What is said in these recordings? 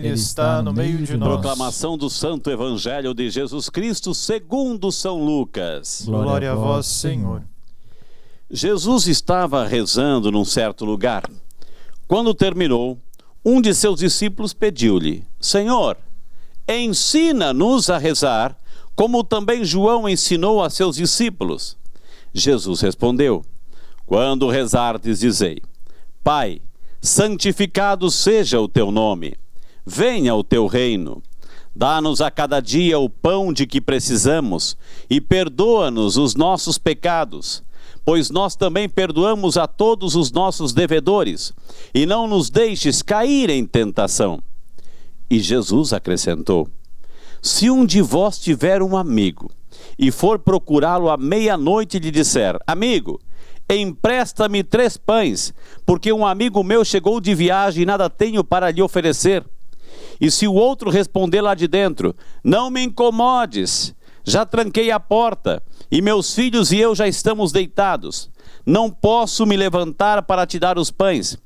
Ele está no meio de nós. Proclamação do Santo Evangelho de Jesus Cristo segundo São Lucas. Glória a vós, Senhor. Jesus estava rezando num certo lugar. Quando terminou, um de seus discípulos pediu-lhe: Senhor, ensina-nos a rezar, como também João ensinou a seus discípulos. Jesus respondeu: Quando rezardes, dizei: Pai, santificado seja o teu nome. Venha o teu reino. Dá-nos a cada dia o pão de que precisamos e perdoa-nos os nossos pecados, pois nós também perdoamos a todos os nossos devedores, e não nos deixes cair em tentação. E Jesus acrescentou: Se um de vós tiver um amigo e for procurá-lo à meia-noite e lhe disser: Amigo, empresta-me 3 pães, porque um amigo meu chegou de viagem e nada tenho para lhe oferecer. E se o outro responder lá de dentro: Não me incomodes, já tranquei a porta, e meus filhos e eu já estamos deitados, não posso me levantar para te dar os pães.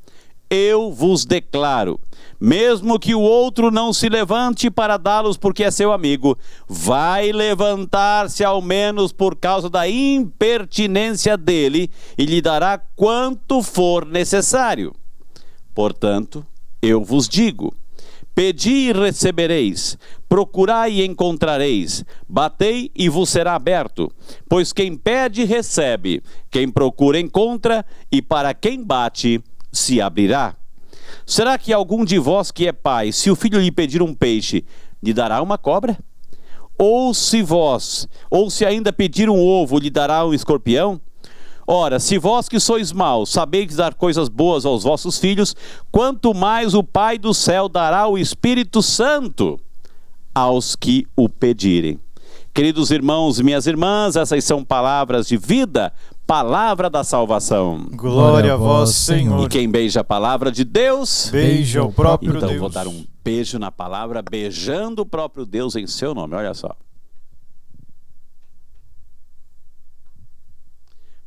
Eu vos declaro, mesmo que o outro não se levante para dá-los porque é seu amigo, vai levantar-se ao menos por causa da impertinência dele e lhe dará quanto for necessário. Portanto, eu vos digo: pedi e recebereis, procurai e encontrareis, batei e vos será aberto. Pois quem pede, recebe, quem procura, encontra, e para quem bate, se abrirá. Será que algum de vós que é pai, se o filho lhe pedir um peixe, lhe dará uma cobra? Ou se ainda pedir um ovo, lhe dará um escorpião? Ora, se vós que sois maus sabeis dar coisas boas aos vossos filhos, quanto mais o Pai do céu dará o Espírito Santo aos que o pedirem. Queridos irmãos e minhas irmãs, essas são palavras de vida, palavra da salvação. Glória a vós, Senhor. E quem beija a palavra de Deus, beija o próprio Deus. Então vou dar um beijo na palavra, beijando o próprio Deus em seu nome. Olha só.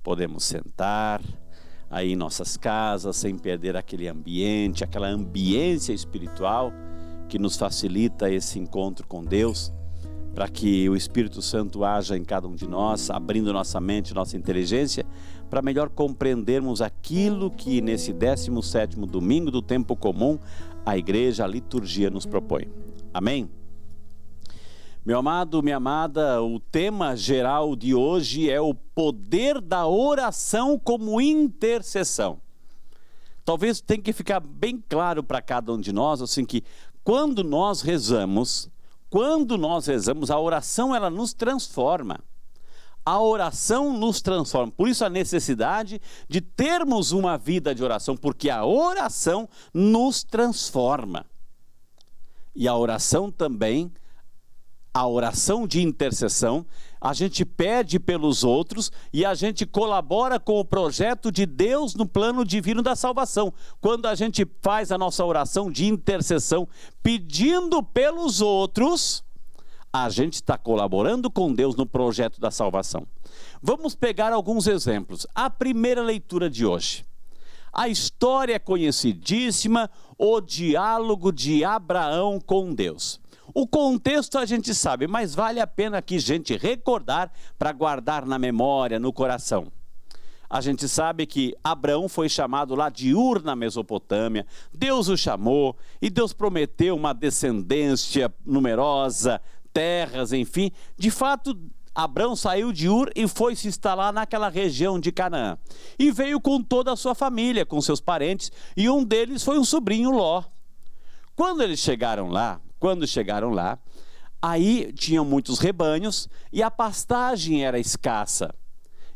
Podemos sentar aí em nossas casas, sem perder aquele ambiente, aquela ambiência espiritual que nos facilita esse encontro com Deus, para que o Espírito Santo haja em cada um de nós, abrindo nossa mente, nossa inteligência, para melhor compreendermos aquilo que nesse 17º domingo do tempo comum, a igreja, a liturgia nos propõe. Amém? Meu amado, minha amada, o tema geral de hoje é o poder da oração como intercessão. Talvez tenha que ficar bem claro para cada um de nós, assim, que quando nós rezamos, a oração ela nos transforma. A oração nos transforma. Por isso a necessidade de termos uma vida de oração, porque a oração nos transforma. E a oração também, a oração de intercessão, a gente pede pelos outros e a gente colabora com o projeto de Deus no plano divino da salvação. Quando a gente faz a nossa oração de intercessão pedindo pelos outros, a gente está colaborando com Deus no projeto da salvação. Vamos pegar alguns exemplos. A primeira leitura de hoje. A história é conhecidíssima, o diálogo de Abraão com Deus. O contexto a gente sabe, mas vale a pena aqui, gente, recordar para guardar na memória, no coração. A gente sabe que Abraão foi chamado lá de Ur, na Mesopotâmia. Deus o chamou e Deus prometeu uma descendência numerosa, terras, enfim. De fato, Abraão saiu de Ur e foi se instalar naquela região de Canaã. E veio com toda a sua família, com seus parentes, e um deles foi um sobrinho Ló. Quando chegaram lá, aí tinham muitos rebanhos e a pastagem era escassa.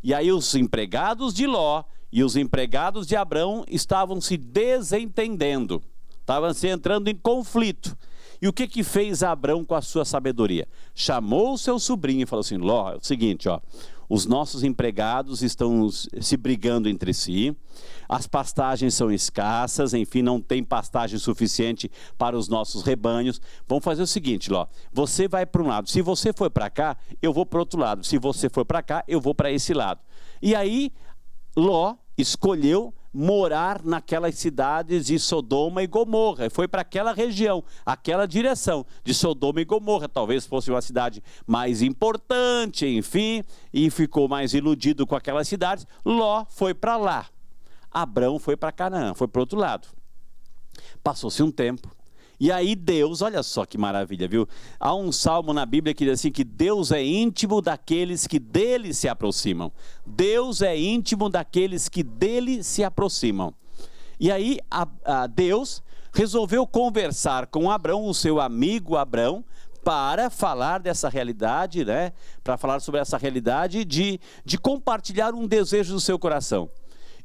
E aí os empregados de Ló e os empregados de Abraão estavam se desentendendo, estavam se entrando em conflito. E o que fez Abraão com a sua sabedoria? Chamou o seu sobrinho e falou assim: Ló, é o seguinte, ó, os nossos empregados estão se brigando entre si, as pastagens são escassas, enfim, não tem pastagem suficiente para os nossos rebanhos. Vamos fazer o seguinte, Ló, você vai para um lado, se você for para cá, eu vou para o outro lado, se você for para cá, eu vou para esse lado. E aí, Ló escolheu morar naquelas cidades de Sodoma e Gomorra. Foi para aquela região, aquela direção de Sodoma e Gomorra. Talvez fosse uma cidade mais importante, enfim, e ficou mais iludido com aquelas cidades. Ló foi para lá. Abrão foi para Canaã, foi para o outro lado. Passou-se um tempo. E aí Deus, olha só que maravilha, viu? Há um salmo na Bíblia que diz assim, que Deus é íntimo daqueles que dele se aproximam. Deus é íntimo daqueles que dele se aproximam. E aí Deus resolveu conversar com Abrão, o seu amigo Abrão, para falar dessa realidade, né? Para falar sobre essa realidade de compartilhar um desejo do seu coração.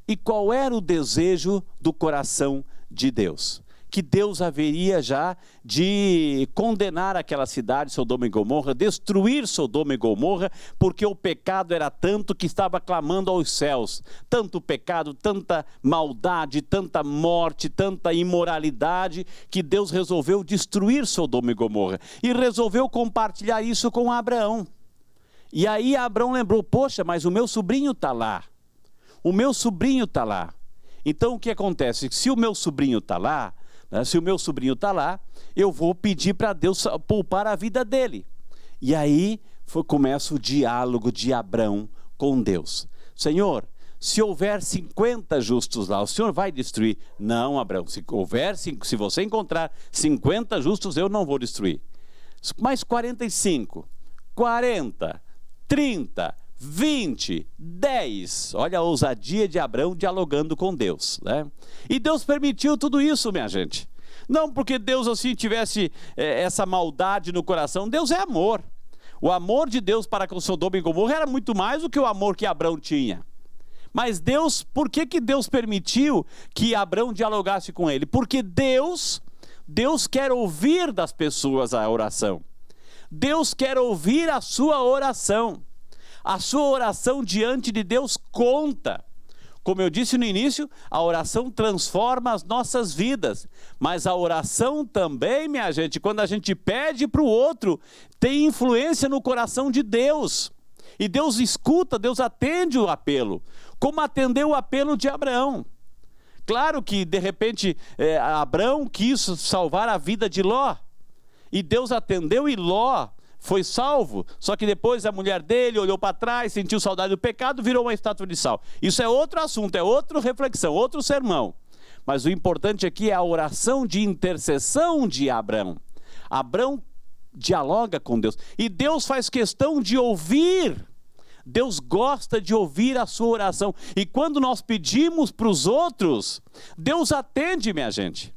E qual era o desejo do coração de Deus? Que Deus haveria já de condenar aquela cidade, Sodoma e Gomorra, destruir Sodoma e Gomorra, porque o pecado era tanto que estava clamando aos céus. Tanto pecado, tanta maldade, tanta morte, tanta imoralidade, que Deus resolveu destruir Sodoma e Gomorra. E resolveu compartilhar isso com Abraão. E aí Abraão lembrou, poxa, mas o meu sobrinho está lá. O meu sobrinho está lá. Então o que acontece? Se o meu sobrinho está lá, eu vou pedir para Deus poupar a vida dele. E aí começa o diálogo de Abrão com Deus. Senhor, se houver 50 justos lá, o Senhor vai destruir? Não, Abrão, se você encontrar 50 justos, eu não vou destruir. Mas 45, 40, 30, 20, 10, olha a ousadia de Abrão dialogando com Deus, né? E Deus permitiu tudo isso, minha gente. Não porque Deus assim tivesse essa maldade no coração. Deus é amor. O amor de Deus para com Sodoma e Gomorra era muito mais do que o amor que Abrão tinha. Mas Deus, por que Deus permitiu que Abrão dialogasse com ele? Porque Deus quer ouvir das pessoas a oração. Deus quer ouvir a sua oração. A sua oração diante de Deus conta. Como eu disse no início, a oração transforma as nossas vidas. Mas a oração também, minha gente, quando a gente pede para o outro, tem influência no coração de Deus. E Deus escuta, Deus atende o apelo. Como atendeu o apelo de Abraão. Claro que, de repente, Abraão quis salvar a vida de Ló. E Deus atendeu e Ló foi salvo, só que depois a mulher dele olhou para trás, sentiu saudade do pecado, virou uma estátua de sal. Isso é outro assunto, é outra reflexão, outro sermão. Mas o importante aqui é a oração de intercessão de Abrão. Abrão dialoga com Deus e Deus faz questão de ouvir. Deus gosta de ouvir a sua oração. E quando nós pedimos para os outros, Deus atende, minha gente.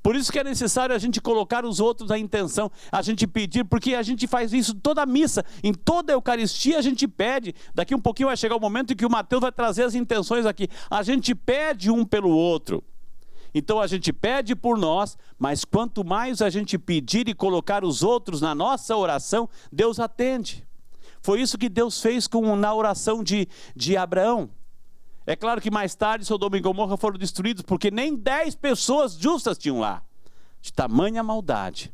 Por isso que é necessário a gente colocar os outros à intenção, a gente pedir, porque a gente faz isso toda a missa, em toda a Eucaristia a gente pede. Daqui um pouquinho vai chegar o momento em que o Mateus vai trazer as intenções aqui. A gente pede um pelo outro. Então a gente pede por nós, mas quanto mais a gente pedir e colocar os outros na nossa oração, Deus atende. Foi isso que Deus fez na oração de Abraão. É claro que mais tarde Sodoma e Gomorra foram destruídos, porque nem 10 pessoas justas tinham lá. De tamanha maldade.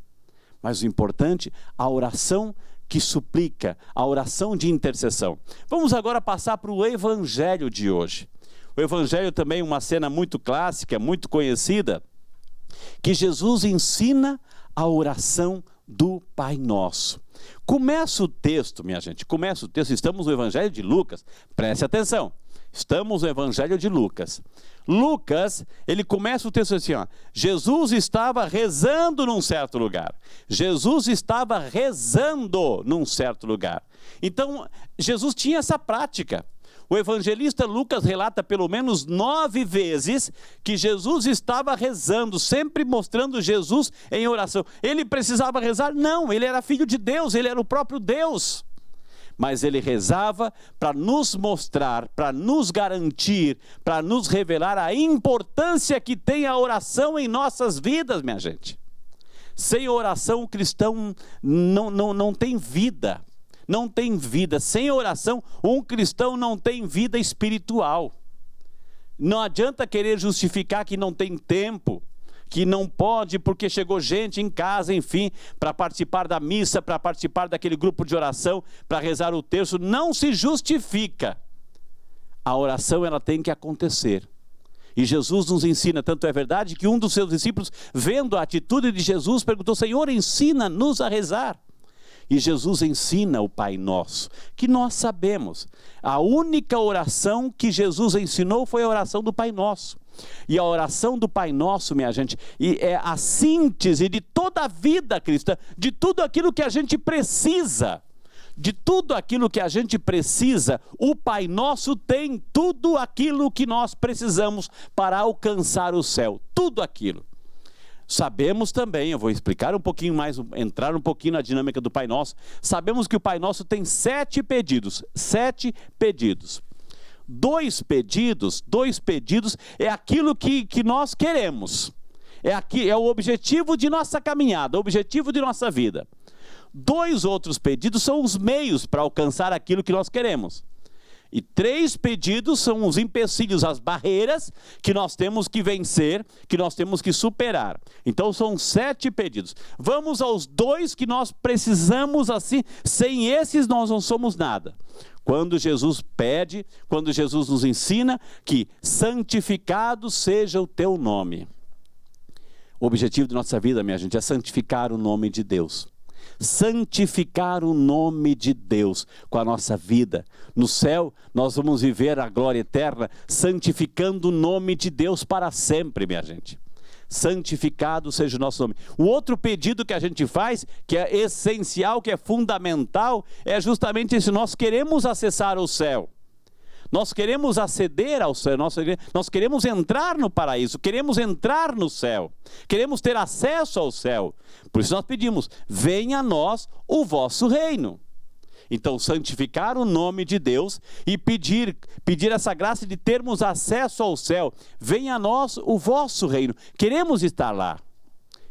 Mas o importante, a oração que suplica, a oração de intercessão. Vamos agora passar para o Evangelho de hoje. O Evangelho também é uma cena muito clássica, muito conhecida, que Jesus ensina a oração do Pai Nosso. Começa o texto, minha gente, estamos no Evangelho de Lucas, preste atenção. Estamos no Evangelho de Lucas. Lucas, ele começa o texto assim, ó. Jesus estava rezando num certo lugar. Jesus estava rezando num certo lugar. Então, Jesus tinha essa prática. O evangelista Lucas relata pelo menos 9 vezes que Jesus estava rezando, sempre mostrando Jesus em oração. Ele precisava rezar? Não, ele era filho de Deus, ele era o próprio Deus. Mas ele rezava para nos mostrar, para nos garantir, para nos revelar a importância que tem a oração em nossas vidas, minha gente. Sem oração o cristão não tem vida. Não tem vida. Sem oração, um cristão não tem vida espiritual. Não adianta querer justificar que não tem tempo, que não pode porque chegou gente em casa, enfim, para participar da missa, para participar daquele grupo de oração, para rezar o terço. Não se justifica. A oração ela tem que acontecer. E Jesus nos ensina, tanto é verdade que um dos seus discípulos, vendo a atitude de Jesus, perguntou: Senhor, ensina-nos a rezar. E Jesus ensina o Pai Nosso, que nós sabemos. A única oração que Jesus ensinou foi a oração do Pai Nosso. E a oração do Pai Nosso, minha gente, é a síntese de toda a vida cristã, de tudo aquilo que a gente precisa. De tudo aquilo que a gente precisa, o Pai Nosso tem tudo aquilo que nós precisamos para alcançar o céu. Tudo aquilo. Sabemos também, eu vou explicar um pouquinho mais, entrar um pouquinho na dinâmica do Pai Nosso. Sabemos que o Pai Nosso tem 7 pedidos. 7 pedidos. 2 pedidos é aquilo que nós queremos. É o objetivo de nossa caminhada, o objetivo de nossa vida. 2 outros pedidos são os meios para alcançar aquilo que nós queremos. E 3 pedidos são os empecilhos, as barreiras que nós temos que vencer, que nós temos que superar. Então são 7 pedidos. Vamos aos 2 que nós precisamos assim, sem esses nós não somos nada. Quando Jesus pede, quando Jesus nos ensina que santificado seja o teu nome. O objetivo de nossa vida, minha gente, é santificar o nome de Deus. Santificar o nome de Deus com a nossa vida. No céu, nós vamos viver a glória eterna, santificando o nome de Deus para sempre, minha gente. Santificado seja o nosso nome. O outro pedido que a gente faz, que é essencial, que é fundamental, é justamente esse: nós queremos acessar o céu. Nós queremos aceder ao céu, nós queremos entrar no paraíso, queremos entrar no céu, queremos ter acesso ao céu. Por isso nós pedimos: venha a nós o vosso reino. Então, santificar o nome de Deus e pedir essa graça de termos acesso ao céu. Venha a nós o vosso reino. Queremos estar lá.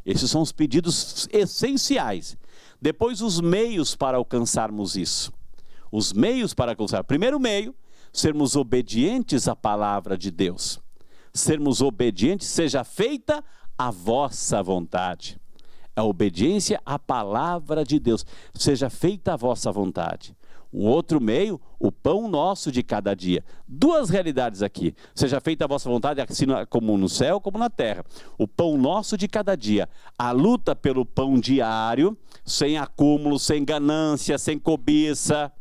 Esses são os pedidos essenciais. Depois, os meios para alcançarmos isso. Os meios para alcançar. Primeiro meio, sermos obedientes à palavra de Deus. Sermos obedientes, seja feita a vossa vontade. A obediência à palavra de Deus, seja feita a vossa vontade. Um outro meio, o pão nosso de cada dia. 2 realidades aqui: seja feita a vossa vontade, assim como no céu, como na terra. O pão nosso de cada dia. A luta pelo pão diário, sem acúmulo, sem ganância, sem cobiça.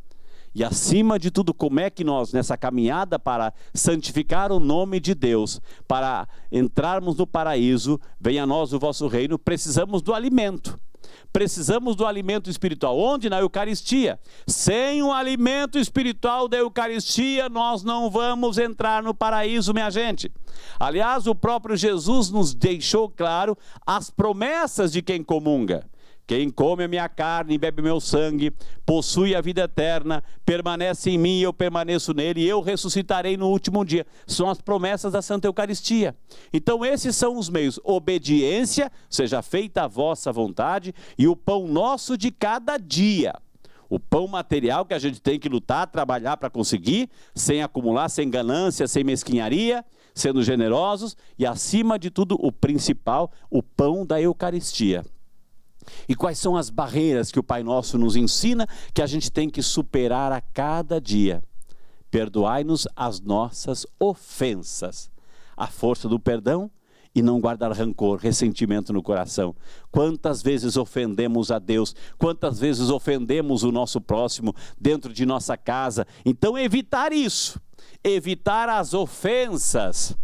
E acima de tudo, como é que nós, nessa caminhada para santificar o nome de Deus, para entrarmos no paraíso, venha a nós o vosso reino, precisamos do alimento. Precisamos do alimento espiritual. Onde? Na Eucaristia. Sem o alimento espiritual da Eucaristia, nós não vamos entrar no paraíso, minha gente. Aliás, o próprio Jesus nos deixou claro as promessas de quem comunga. Quem come a minha carne e bebe meu sangue, possui a vida eterna, permanece em mim e eu permaneço nele, e eu ressuscitarei no último dia. São as promessas da Santa Eucaristia. Então esses são os meios: obediência, seja feita a vossa vontade, e o pão nosso de cada dia. O pão material que a gente tem que lutar, trabalhar para conseguir, sem acumular, sem ganância, sem mesquinharia, sendo generosos, e acima de tudo, o principal, o pão da Eucaristia. E quais são as barreiras que o Pai Nosso nos ensina que a gente tem que superar a cada dia? Perdoai-nos as nossas ofensas. A força do perdão e não guardar rancor, ressentimento no coração. Quantas vezes ofendemos a Deus, quantas vezes ofendemos o nosso próximo dentro de nossa casa. Então evitar isso, evitar as ofensas.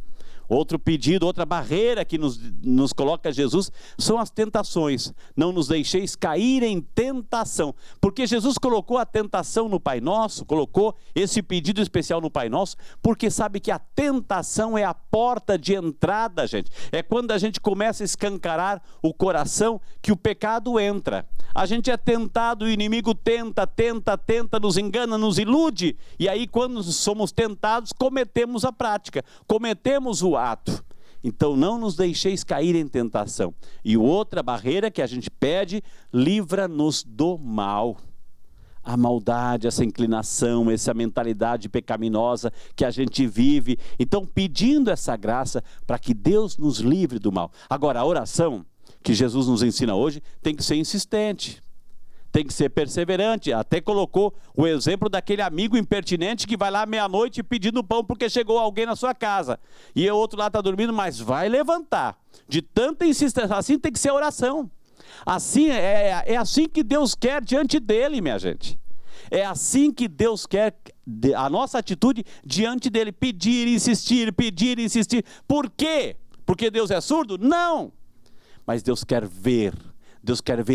Outro pedido, outra barreira que nos coloca Jesus são as tentações. Não nos deixeis cair em tentação. Porque Jesus colocou a tentação no Pai Nosso, colocou esse pedido especial no Pai Nosso, porque sabe que a tentação é a porta de entrada, gente. É quando a gente começa a escancarar o coração que o pecado entra. A gente é tentado, o inimigo tenta, nos engana, nos ilude. E aí quando somos tentados, cometemos a prática, cometemos o ato. Então não nos deixeis cair em tentação. E outra barreira que a gente pede: livra-nos do mal. A maldade, essa inclinação, essa mentalidade pecaminosa que a gente vive. Então pedindo essa graça para que Deus nos livre do mal. Agora, a oração que Jesus nos ensina hoje tem que ser insistente. tem que ser perseverante. Até colocou o exemplo daquele amigo impertinente que vai lá meia-noite pedindo pão porque chegou alguém na sua casa. E o outro lá está dormindo, mas vai levantar. De tanta insistência, assim tem que ser a oração. Assim, é assim que Deus quer diante dele, minha gente. É assim que Deus quer a nossa atitude diante dele. Pedir, insistir, pedir, insistir. Por quê? Porque Deus é surdo? Não! Mas Deus quer ver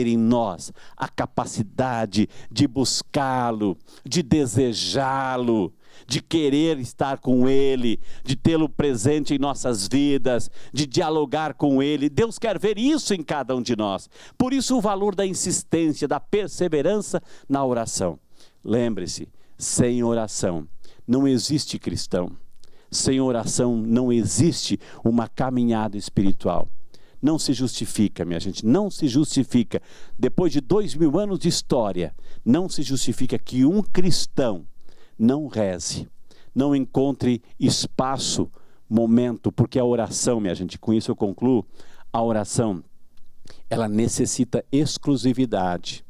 em nós a capacidade de buscá-lo, de desejá-lo, de querer estar com ele, de tê-lo presente em nossas vidas, de dialogar com ele. Deus quer ver isso em cada um de nós. Por isso o valor da insistência, da perseverança na oração. Lembre-se, sem oração não existe cristão. Sem oração não existe uma caminhada espiritual. Não se justifica, minha gente, não se justifica. Depois de 2000 anos de história, não se justifica que um cristão não reze, não encontre espaço, momento, porque a oração, minha gente, com isso eu concluo, a oração, ela necessita exclusividade.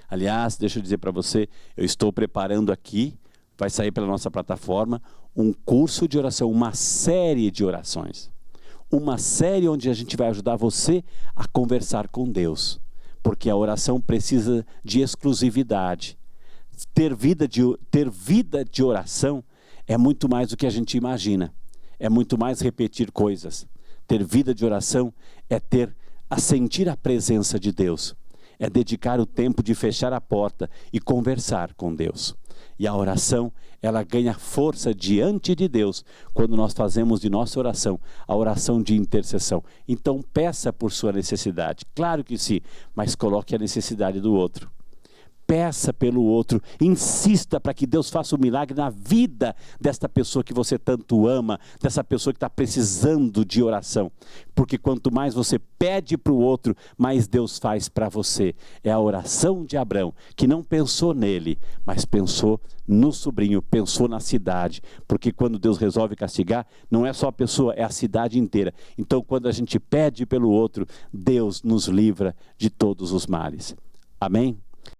Aliás, deixa eu dizer para você, eu estou preparando aqui, vai sair pela nossa plataforma, um curso de oração, uma série de orações. Uma série onde a gente vai ajudar você a conversar com Deus. Porque a oração precisa de exclusividade. Ter vida de oração é muito mais do que a gente imagina. É muito mais repetir coisas. Ter vida de oração é sentir a presença de Deus. É dedicar o tempo de fechar a porta e conversar com Deus. E a oração, ela ganha força diante de Deus quando nós fazemos de nossa oração a oração de intercessão. Então peça por sua necessidade, claro que sim, mas coloque a necessidade do outro. Peça pelo outro, insista para que Deus faça um milagre na vida desta pessoa que você tanto ama, dessa pessoa que está precisando de oração. Porque quanto mais você pede para o outro, mais Deus faz para você. É a oração de Abrão, que não pensou nele, mas pensou no sobrinho, pensou na cidade. Porque quando Deus resolve castigar, não é só a pessoa, é a cidade inteira. Então quando a gente pede pelo outro, Deus nos livra de todos os males. Amém?